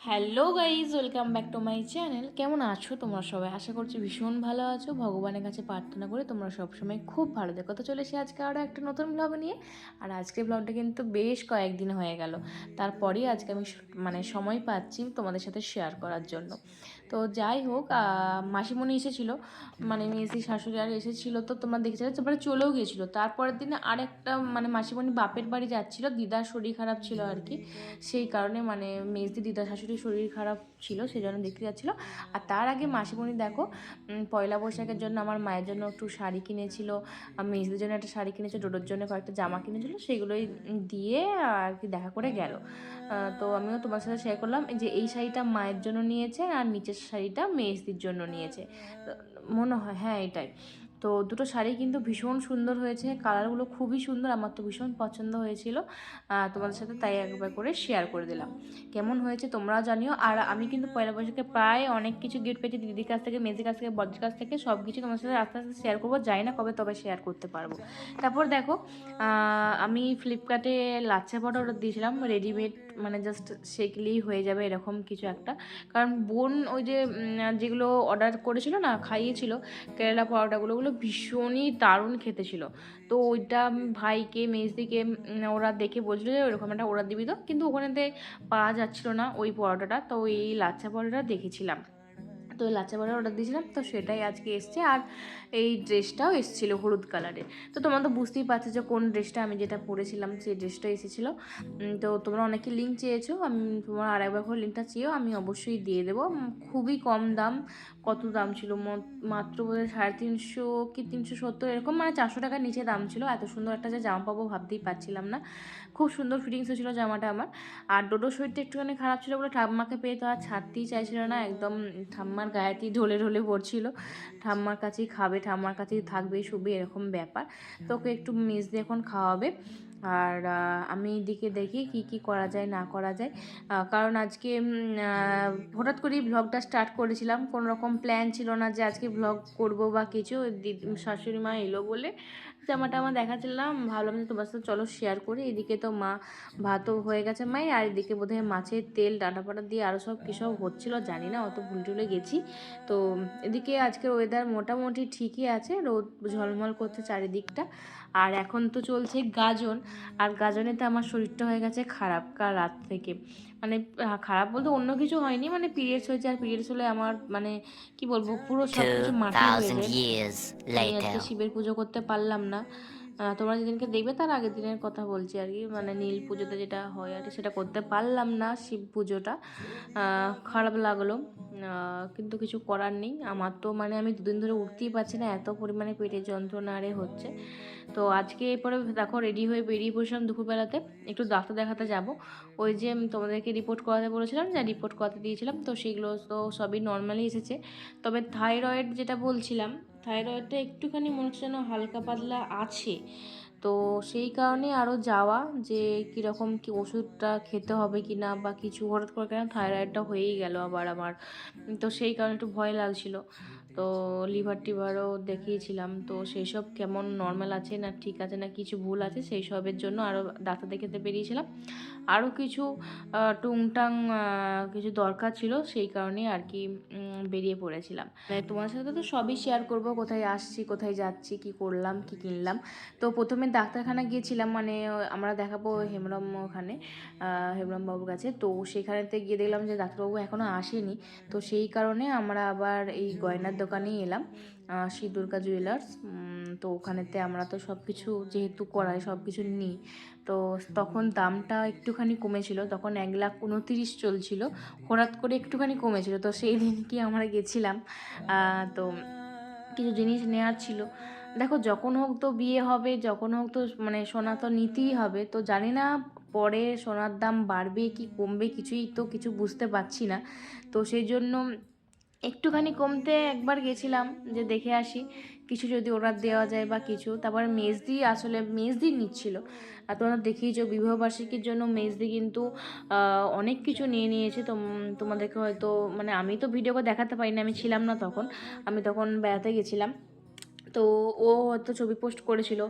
Hello guys, welcome back to my channel. কেমন আছো তোমরা সবাই? আশা করছি ভীষণ ভালো আছো। ভগবানের কাছে প্রার্থনা করে তোমরা সবসময় খুব ভালো দেখো। তো চলে এসে আজকে আরও একটা নতুন ব্লগ নিয়ে। আর আজকে ব্লগটা কিন্তু বেশ কয়েকদিন হয়ে গেল, তারপরেই আজকে আমি সময় পাচ্ছি তোমাদের সাথে শেয়ার করার জন্য। তো যাই হোক, মাসিমণি এসেছিলো, মানে মেসি শাশুড়ি আর এসেছিলো। তো তোমরা দেখেছিলে, তারপরে চলেও গিয়েছিলো। তারপরের দিনে আরেকটা মাসিমণি বাপের বাড়ি যাচ্ছিলো, দিদার শরীর খারাপ ছিল আর কি। সেই কারণে মেজদি দিদা শাশুড়ির শরীর খারাপ ছিল, সেই জন্য দেখতে যাচ্ছিলো। আর তার আগে মাসিমণি দেখো, পয়লা বৈশাখের জন্য আমার মায়ের জন্য একটু শাড়ি কিনেছিল, মেজদির জন্য একটা শাড়ি কিনেছিল, ডোডোর জন্য কয়েকটা জামা কিনেছিল, সেগুলোই দিয়ে আর কি দেখা করে গেল। তো আমিও তোমার সাথে শেয়ার করলাম যে এই শাড়িটা মায়ের জন্য নিয়েছে আর নিচের শাড়িটা মেজদির জন্য নিয়েছে, মনে হয়, হ্যাঁ এটাই। তো দুটো শাড়ি কিন্তু ভীষণ সুন্দর হয়েছে, কালারগুলো খুবই সুন্দর, আমার তো ভীষণ পছন্দ হয়েছিল। তোমাদের সাথে তাই একবার করে শেয়ার করে দিলাম। কেমন হয়েছে তোমরাও জানিও। আর আমি কিন্তু পয়লা বৈশাখে প্রায় অনেক কিছু গিফট পেয়েছি দিদির কাছ থেকে, মেজির কাছ থেকে, বড়দির কাছ থেকে, সব কিছু তোমার সাথে আস্তে আস্তে শেয়ার করবো, যাই না কবে তবে শেয়ার করতে পারবো। তারপর দেখো, আমি ফ্লিপকার্টে লাচ্ছা পরোটা অর্ডার দিয়েছিলাম, রেডিমেড, মানে জাস্ট সেকলেই হয়ে যাবে এরকম কিছু একটা। কারণ বোন ওই যে যেগুলো অর্ডার করেছিল না, খাইয়েছিল কেরালা পরোটাগুলো, ওগুলো ভীষণই দারুণ খেতে ছিল। তো ওইটা ভাইকে মেজদিকে ওরা দেখে বলছিল যে ওইরকম একটা অর্ডার দিবি তো, কিন্তু ওখানেতে পাওয়া যাচ্ছিলো না ওই পরোটাটা। তো এই লাচ্ছা পরোটা দেখেছিলাম, তো ওই লাচ্ছা পরোটা অর্ডার দিয়েছিলাম, তো সেটাই আজকে এসছে। আর এই ড্রেসটাও এসেছিলো হলুদ কালারের। তো তোমরা তো বুঝতেই পারছো যে কোন ড্রেসটা আমি যেটা পরেছিলাম সেই ড্রেসটা এসেছিলো। তো তোমরা অনেকে লিঙ্ক চেয়েছো, আমি তোমার আরেকবার করে লিঙ্কটা চেয়েও আমি অবশ্যই দিয়ে দেবো। খুবই কম দাম, কত দাম ছিল মাত্র বোধহয় 350 কি 370 এরকম, মানে 400 টাকার নিচে দাম ছিল। এত সুন্দর একটা যে জামা পাবো ভাবতেই পারছিলাম না। খুব সুন্দর ফিটিংসও ছিল জামাটা আমার। আর ডোডোর শরীরটা একটুখানি খারাপ ছিল বলে ঠাম্মাকে পেয়ে তো আর ছাড়তেই চাইছিল না, একদম ঠাম্মার গায়েতেই ঢলে ঢলে পড়ছিল, ঠাম্মার কাছেই খাবে, ঠাম্মার কাছেই থাকবে, শুবে, এরকম ব্যাপার। তো ওকে একটু মেজ দিয়ে এখন খাওয়াবে। আর আমি এদিকে দেখি কি কি করা যায় না করা যায়। কারণ আজকে হঠাৎ করেই ব্লগটা স্টার্ট করেছিলাম, কোনো রকম প্ল্যান ছিল না যে আজকে ব্লগ করব বা কিছু। শাশুড়ি মা এলো বলে জামাটা আমার দেখাচ্ছিলাম, ভাবলাম যে তোমার সাথে চলো শেয়ার করি। এদিকে তো মা ভাতও হয়ে গেছে মায়ের, আর এদিকে বোধহয় মাছের তেল ডাঁটা পাটা দিয়ে আরও সব কী সব হচ্ছিলো জানি না, অত ভুল টুলে গেছি। তো এদিকে আজকের ওয়েদার মোটামুটি ঠিকই আছে, রোদ ঝলমল করছে চারিদিকটা। আর এখন তো চলছে গাজন, আর গাজনেতে আমার শরীরটা হয়ে গেছে খারাপ কাল রাত থেকে। মানে খারাপ বলতে অন্য কিছু হয়নি, মানে পিরিয়ডস হয়েছে, আর পিরিয়ডস হলে আমার মানে কি বলবো, পুরো সব কিছু মাটি হয়ে যায়। আমি আজকে শিবের পুজো করতে পারলাম না। তোমরা যেদিনকে দেখবে তার আগের দিনের কথা বলছি আর কি, মানে নীল পুজোতে যেটা হয় আর কি, সেটা করতে পারলাম না শিব পুজোটা। খারাপ লাগলো, কিন্তু কিছু করার নেই। আমার তো মানে আমি দুদিন ধরে উঠতেই পারছি না, এত পরিমাণে পেটের যন্ত্রণা আরে হচ্ছে। তো আজকে এরপরে দেখো রেডি হয়ে বেরিয়ে পড়ছিলাম দুপুরবেলাতে, একটু ডাক্তার দেখাতে যাব। ওই যে তোমাদেরকে রিপোর্ট করাতে বলেছিলাম, যা রিপোর্ট করাতে দিয়েছিলাম, তো সেগুলো তো সবই নর্মালি এসেছে। তবে থাইরয়েড যেটা বলছিলাম, থাইরয়েডটা একটুখানি মনে হচ্ছে যেন হালকা পাতলা আছে। তো সেই কারণে আরও যাওয়া, যে কীরকম কি ওষুধটা খেতে হবে কি না বা কিছু, হঠাৎ করে কেন থাইরয়েডটা হয়েই গেল আবার আমার। তো সেই কারণে একটু ভয় লাগছিল। তো লিভার টিভারও দেখিয়েছিলাম, তো সেই সব কেমন নর্মাল আছে না ঠিক আছে না কিছু ভুল আছে, সেই সবের জন্য আরও ডাক্তার দেখাতে বেরিয়েছিলাম। আরও কিছু টুংটাং কিছু দরকার ছিল, সেই কারণে আর কি বেরিয়ে পড়েছিলাম। মানে তোমার সাথে তো সবই শেয়ার করব, কোথায় আসছি, কোথায় যাচ্ছি, কি করলাম, কি কিনলাম। তো প্রথমে ডাক্তারখানা গিয়েছিলাম, মানে আমরা দেখাবো হেমরম, ওখানে হেমরমবাবুর কাছে। তো সেখানেতে গিয়ে দেখলাম যে ডাক্তারবাবু এখনও আসেনি। তো সেই কারণে আমরা আবার এই গয়নার দোকানেই এলাম, শ্রী দুর্গা জুয়েলার্স। তো ওখানেতে আমরা তো সব কিছু যেহেতু করাই, সব কিছু নিই। তো তখন দামটা একটুখানি কমেছিল, তখন 1,29,000 চলছিল, হঠাৎ করে একটুখানি কমেছিল। তো সেই দিন কি আমরা গেছিলাম, তো কিছু জিনিস নেওয়ার ছিল। দেখো যখন হোক তো বিয়ে হবে, যখন হোক তো মানে সোনা তো নিতেই হবে। তো জানি না পরে সোনার দাম বাড়বে কি কমবে, কিছু বুঝতে পারছি না। তো সেই জন্য একটুখানি কমতে একবার গেছিলাম যে দেখে আসি কিছু যদি অর্ডার দেওয়া যায় বা কিছু। তারপর মেজদি নিচ্ছিল। আর তোমরা দেখিয়েছো বিবাহবার্ষিকীর জন্য মেজদি কিন্তু অনেক কিছু নিয়ে নিয়েছে। তো তোমাদেরকে হয়তো, মানে আমি তো ভিডিও করে দেখাতে পারিনি, আমি ছিলাম না তখন, আমি তখন বেড়াতে গেছিলাম। তো ও হয়তো ছবি পোস্ট করেছিল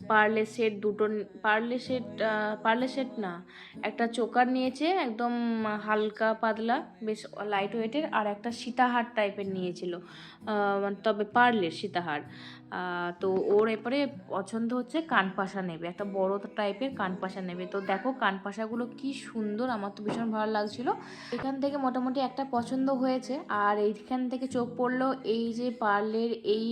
পার্লে সেট দুটো, পার্লে সেট না, একটা চোকার নিয়েছে একদম হালকা পাতলা বেশ লাইট ওয়েটের, আর একটা সীতাহার টাইপের নিয়েছিল, তবে পার্লের সীতাহার। তো ওর এরপরে পছন্দ হচ্ছে কানপাশা নেবে, একটা বড় টাইপের কানপাশা নেবে। তো দেখো কানপাশাগুলো কি সুন্দর, আমার তো ভীষণ ভালো লাগছিল। এখান থেকে মোটামুটি একটা পছন্দ হয়েছে, আর এইখান থেকে চোখ পড়লো এই যে পার্লের এই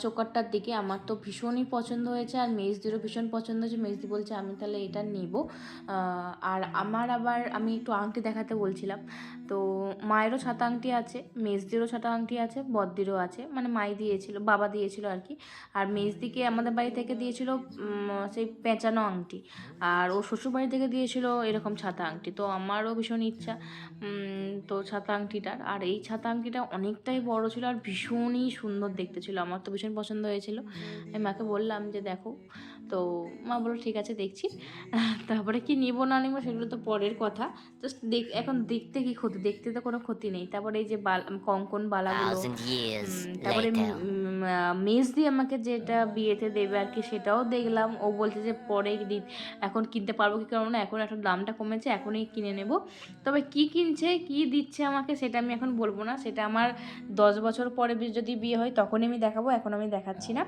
চোকারটার দিকে। আমার তো ভীষণই পছন্দ হয়েছে, আর মেজদিরও ভীষণ পছন্দ হয়েছে। মেজদি বলছে আমি তাহলে এটা নেব। আর আবার আমি একটু আংটি দেখাতে বলছিলাম, তো মায়েরও ছাতা আংটি আছে, মেজদিরও ছাতা আংটি আছে, বদ্দিরও আছে, মানে মাই দিয়েছিল, বাবা দিয়েছিল আর কি। আর মেজদিকে আমাদের বাড়ি থেকে দিয়েছিল সেই পেঁচানো আংটি, আর ও শ্বশুরবাড়ি থেকে দিয়েছিল এরকম ছাতা আংটি। তো আমারও ভীষণ ইচ্ছা তো ছাতা আংটিটার। আর এই ছাতা আংটিটা অনেকটাই বড় ছিল আর ভীষণই সুন্দর দেখতে ছিল, আমার তো ভীষণ পছন্দ হয়েছিল। আমি মাকে বললাম যে দেখো, তো মা বললো ঠিক আছে দেখছি। তারপরে কি নিব না নিব সেগুলো তো পরের কথা, জাস্ট এখন দেখতে কি ক্ষতি, দেখতে তো কোনো ক্ষতি নেই। তারপরে এই যে কঙ্কন বালাগুলো, তারপরে মেজ দিয়ে আমাকে যেটা বিয়েতে দেবে আর কি সেটাও দেখলাম। ও বলছে যে পরে এখন কিনতে পারবো কি, কারণ এখন একটা দামটা কমেছে, এখনই কিনে নেব। তবে কি কিনছে কি দিচ্ছে আমাকে সেটা আমি এখন বলবো না, সেটা আমার 10 বছর পরে যদি বিয়ে হয় তখনই আমি দেখাবো, এখন আমি দেখাচ্ছি না।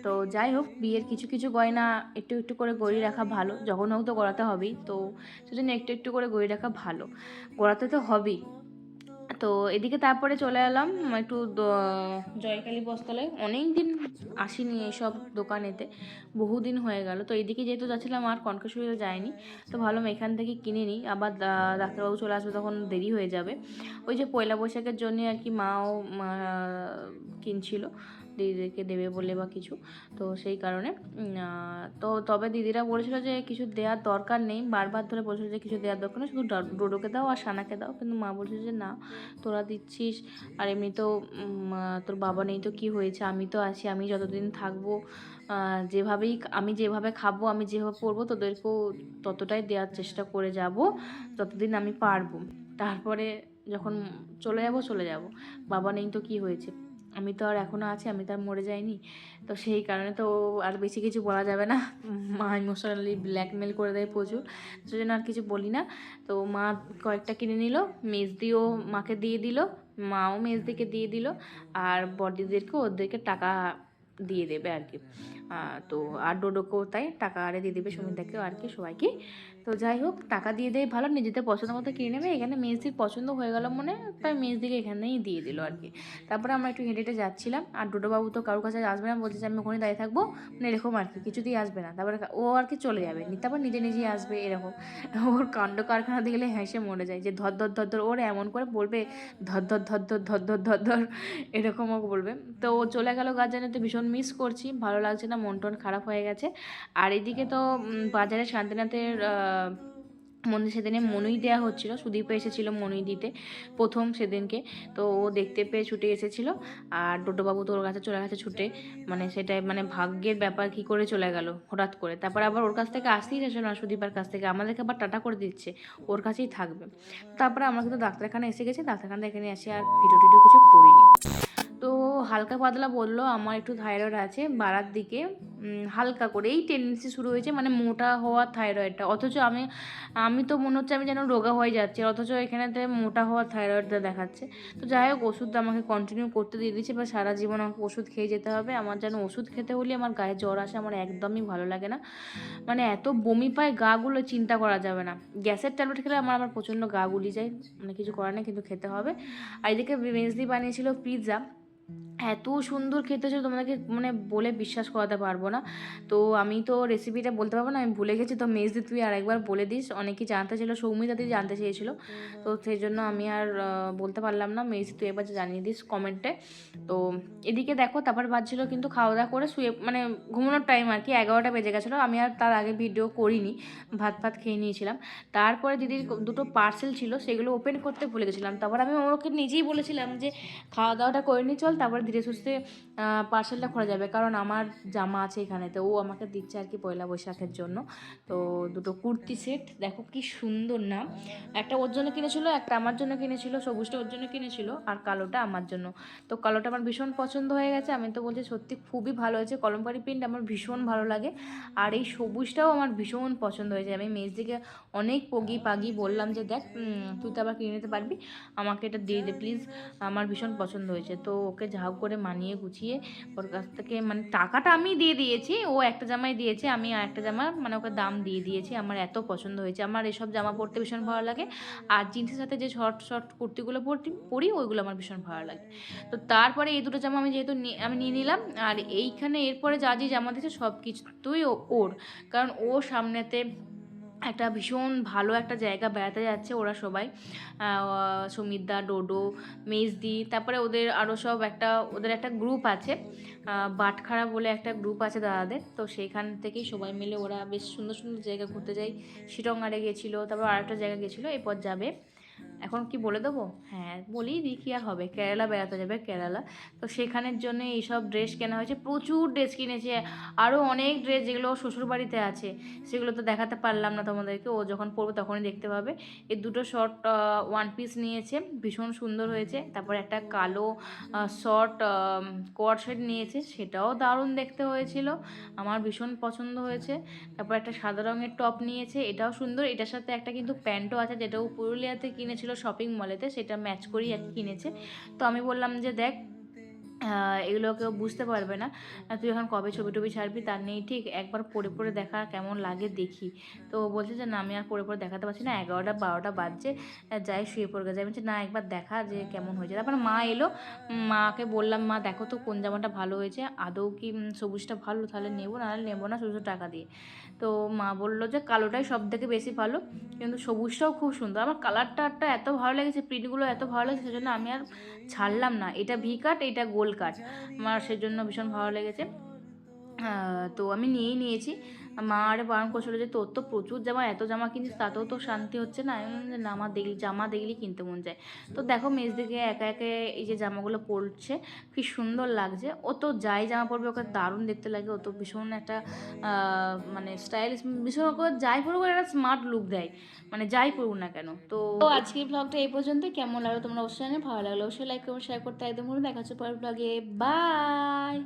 তো যাই হোক, বিয়ের কিছু কিছু গয়না একটু একটু করে গড়িয়ে রাখা ভালো, যখন হোক তো গড়াতে হবেই, তো সেজন্য একটু একটু করে গড়িয়ে রাখা ভালো, গড়াতে তো হবেই। তো এদিকে তারপরে চলে এলাম একটু জয়কালী বস্ত্রালয়, অনেক দিন আসিনি এইসব দোকানেতে, বহুদিন হয়ে গেল। তো এদিকে যেহেতু যাচ্ছিলাম আর কনকেশ্বরীতে যায়নি, তো ভাবলাম এখান থেকে কিনে নিই, আবার ডাক্তারবাবু চলে আসবে তখন দেরি হয়ে যাবে। ওই যে পয়লা বৈশাখের জন্য আর কি মাও কিনছিল, দিদিদেরকে দেবে বলে বা কিছু, তো সেই কারণে। তো তবে দিদিরা বলেছিল যে কিছু দেওয়ার দরকার নেই, বারবার ধরে বলছিল যে কিছু দেওয়ার দরকার নেই, শুধু ডোডোকে দাও আর সানাকে দাও। কিন্তু মা বলছিল যে না, তোরা দিচ্ছিস, আর এমনি তো তোর বাবা নেই তো কি হয়েছে, আমি তো আছি, আমি যতদিন থাকবো আমি যেভাবে খাবো, আমি যেভাবে পড়বো, তোদেরকেও ততটাই দেওয়ার চেষ্টা করে যাব যতদিন আমি পারবো। তারপরে যখন চলে যাব, বাবা নেই তো কি হয়েছে, আমি তো আর এখনও আছি, আমি তো আর মরে যাইনি। তো সেই কারণে তো আর বেশি কিছু বলা যাবে না, মা ইমোশনালি ব্ল্যাকমেল করে দেয় প্রচুর, সেজন্য আর কিছু বলি না। তো মা কয়েকটা কিনে নিল, মেজদিও মাকে দিয়ে দিল, মাও মেজদিকে দিয়ে দিল, আর বড়দিদেরকে ওদেরকে টাকা দিয়ে দেবে আর কি। তো আর ডোডোকেও তাই টাকা আরে দিয়ে দেবে, সুমিতাকেও আর কি, সবাইকে। তো যাই হোক, টাকা দিয়ে দেয় ভালো, নিজেদের পছন্দ মতো কিনে নেবে। এখানে মেজদির পছন্দ হয়ে গেল মনে, তাই মেজদিকে এখানেই দিয়ে দিল আর কি। তারপরে আমরা একটু হেঁটে হেঁটে যাচ্ছিলাম, আর ডোডোবাবু তো কারোর কাছে আসবে না, বলছে যে আমি ওখানে দাঁড়িয়ে থাকবো, মানে এরকম আর কি, কিছুতেই আসবে না। তারপরে ও আর কি চলে যাবে, তারপর নিজে নিজেই আসবে এরকম। ওর কাণ্ড কারখানা দেখলে হেসে মরে যায়, যে ধর ধর ধর ধর, ওর এমন করে বলবে ধর ধর ধর ধর ধর ধর ধর ধর, এরকম ও বলবে। তো ও চলে গেল গার্জেনে, তো ভীষণ মিস করছি, ভালো লাগছে না, মন টন খারাপ হয়ে গেছে। আর এদিকে তো বাজারে শান্তিনাথের মন্দির সেদিনে মনুই দেওয়া হচ্ছিলো, সুদীপও এসেছিলো মনুই দিতে প্রথম সেদিনকে। তো ও দেখতে পেয়ে ছুটে এসেছিলো, আর ডোডোবাবু তো ওর কাছে চলে গেছে ছুটে, মানে সেটাই মানে ভাগ্যের ব্যাপার, কি করে চলে গেল হঠাৎ করে। তারপর আবার ওর কাছ থেকে আসতেই চাইছে না, সুদীপার কাছ থেকে, আমাদেরকে আবার টাটা করে দিচ্ছে, ওর কাছেই থাকবে। তারপরে আমরা কিন্তু ডাক্তারখানা এসে গেছি, ডাক্তারখানা এখানে এসে আর ভিডিও টিডিও কিছু করিনি। তো হালকা পাতলা বললো আমার একটু থাইরয়েড আছে বাড়ার দিকে, হালকা করে এই টেন্ডেন্সি শুরু হয়েছে, মানে মোটা হওয়ার থাইরয়েডটা, অথচ আমি তো মনে হচ্ছে আমি যেন রোগা হয়ে যাচ্ছি, অথচ এখানেতে মোটা হওয়ার থাইরয়েডটা দেখাচ্ছে। তো যাই হোক, ওষুধটা আমাকে কন্টিনিউ করতে দিয়ে দিচ্ছে, বা সারা জীবন আমাকে ওষুধ খেয়ে যেতে হবে। আমার যেন ওষুধ খেতে হলে আমার গায়ে জ্বর আসে, আমার একদমই ভালো লাগে না, মানে এত বমি পায় গাগুলো, চিন্তা করা যাবে না। গ্যাসের ট্যাবলেট খেলে আমার প্রচণ্ড গা গুলি যায়, মানে কিছু করার নেই, কিন্তু খেতে হবে। আর এদিকে মেজদি বানিয়েছিল পিৎজা, এত সুন্দর খেতে ছিল, তোমাদেরকে মানে বলে বিশ্বাস করাতে পারবো না। তো আমি তো রেসিপিটা বলতে পারবো না, আমি ভুলে গেছি। তো মেজদি তুই আর একবার বলে দিস, অনেকেই জানতে ছিল, সৌমিতা দিদি জানতে চেয়েছিল, তো সেই জন্য আমি আর বলতে পারলাম না। মেজদি তুই এবার জানিয়ে দিস কমেন্টে। তো এদিকে দেখো, তারপর বাজছিল কিন্তু খাওয়া দাওয়া করে শুয়ে, মানে ঘুমানোর টাইম আর কি, 11টা বেজে গেছিলো। আমি আর তার আগে ভিডিও করিনি, ভাত খেয়ে নিয়েছিলাম। তারপরে দিদির দুটো পার্সেল ছিল, সেগুলো ওপেন করতে ভুলে গেছিলাম। তারপর আমি ওকে নিজেই বলেছিলাম যে খাওয়া দাওয়াটা করে নিই চল, তারপর ধীরে সুস্থে পার্সেলটা খোলা যাবে, কারণ আমার জামা আছে এখানে, তো ও আমাকে দিচ্ছে আর কি পয়লা বৈশাখের জন্য। তো দুটো কুর্তি সেট দেখো কি সুন্দর না, একটা ওর জন্য কিনেছিল, একটা আমার জন্য কিনেছিল, সবুজটা ওর জন্য কিনেছিল আর কালোটা আমার জন্য। তো কালোটা আমার ভীষণ পছন্দ হয়ে গেছে, আমি তো বলছি সত্যি খুবই ভালো হয়েছে, কলমকারি প্রিন্ট আমার ভীষণ ভালো লাগে। আর এই সবুজটাও আমার ভীষণ পছন্দ হয়েছে। আমি মেজদিকে অনেক পাগি বললাম যে দেখ তুই তো আবার কিনে নিতে পারবি, আমাকে এটা দিয়ে দে প্লিজ, আমার ভীষণ পছন্দ হয়েছে। তো ওকে যা হোক করে মানিয়ে গুছিয়ে ওর কাছ থেকে মানে টাকাটা আমি দিয়ে দিয়েছি, ও একটা জামাই দিয়েছে, আমি আর একটা জামা মানে ওকে দাম দিয়ে দিয়েছি। আমার এত পছন্দ হয়েছে, আমার এসব জামা পরতে ভীষণ ভালো লাগে, আর জিন্সের সাথে যে শর্ট শর্ট কুর্তিগুলো পরি ওইগুলো আমার ভীষণ ভালো লাগে। তো তারপরে এই দুটো জামা আমি যেহেতু আমি নিয়ে নিলাম, আর এইখানে এরপরে যা যে জামা দিয়েছে সব কিছুই ওর, কারণ ও সামনেতে একটা ভীষণ ভালো একটা জায়গা বেড়াতে যাচ্ছে ওরা সবাই, সুমিতদা, ডোডো, মেজদি, তারপরে ওদের আরও সব ওদের একটা গ্রুপ আছে, বাটখারা বলে একটা গ্রুপ আছে দাদাদের। তো সেইখান থেকেই সবাই মিলে ওরা বেশ সুন্দর সুন্দর জায়গা ঘুরতে যায়, শিটংহারে গেছিলো, তারপর আরেকটা জায়গা গেছিলো, এরপর যাবে। এখন কি বলে দেবো? হ্যাঁ বলেই দিই, কী আর হবে, কেরালা বেড়াতে যাবে কেরালা। তো সেখানের জন্য এইসব ড্রেস কেনা হয়েছে, প্রচুর ড্রেস কিনেছে, আরও অনেক ড্রেস যেগুলো শ্বশুরবাড়িতে আছে সেগুলো তো দেখাতে পারলাম না তোমাদেরকে, ও যখন পরবে তখনই দেখতে পাবে। এই দুটো শর্ট ওয়ান পিস নিয়েছে, ভীষণ সুন্দর হয়েছে। তারপর একটা কালো শর্ট কোয়ার্ড সেট নিয়েছে, সেটাও দারুণ দেখতে হয়েছিল, আমার ভীষণ পছন্দ হয়েছে। তারপর একটা সাদা রঙের টপ নিয়েছে, এটাও সুন্দর, এটার সাথে একটা কিন্তু প্যান্টও আছে, যেটাও পুরুলিয়াতে কিনেছিল শপিং মলেতে, সেটা ম্যাচ করেই আর কিনেছে। তো আমি বললাম যে দেখ এগুলো কেউ বুঝতে পারবে না, তুই এখন কবে ছবি টবি ছাড়বি তার নেই ঠিক, একবার পরে পরে দেখা কেমন লাগে দেখি। তো বলছে যে না আমি আর পরে পরে দেখাতে পারছি না, 11টা 12টা বাজছে, যাই শুয়ে পড়ে গেছে। আমি বলছি না একবার দেখা যে কেমন হয়েছে। তারপর মা এলো, মাকে বললাম মা দেখো তো কোন জামাটা ভালো হয়েছে, আদৌ কি সবুজটা ভালো, তাহলে নেবো, নাহলে নেবো না, শুধু টাকা দিয়ে। তো মা বললো যে কালোটাই সব থেকে বেশি ভালো, কিন্তু সবুজটাও খুব সুন্দর। আমার কালারটা এত ভালো লেগেছে, প্রিন্টগুলো এত ভালো লেগেছে, সেজন্য আমি আর ছাড়লাম না। এটা ভি কাট, এটা গোল কাট, আমার সেজন্য ভীষণ ভালো লেগেছে। তো আমি নিয়েই নিয়েছি। মা আরে বারণ করছিল যে তোর তো প্রচুর জামা, এত জামা কিনছিস তাতেও তো শান্তি হচ্ছে না। আমি বললাম যে না, আমার জামা দেখলেই কিনতে মন যায়। তো দেখো মেজদিকে একে একে এই যে জামাগুলো পরছে কি সুন্দর লাগছে। ও তো যাই জামা পরবে ওকে দারুণ দেখতে লাগে, ও তো ভীষণ একটা মানে স্টাইলিশ, ভীষণ ওকে যাই পরুক একটা স্মার্ট লুক দেয়, মানে যাই পরুক না কেন। তো আজকের ব্লগটা এই পর্যন্ত, কেমন লাগলো তোমরা অবশ্যই জানাবে, ভালো লাগলো অবশ্যই লাইক করো, শেয়ার করতে একদম ভুলো। দেখা হচ্ছে পরের ব্লগে, বাই।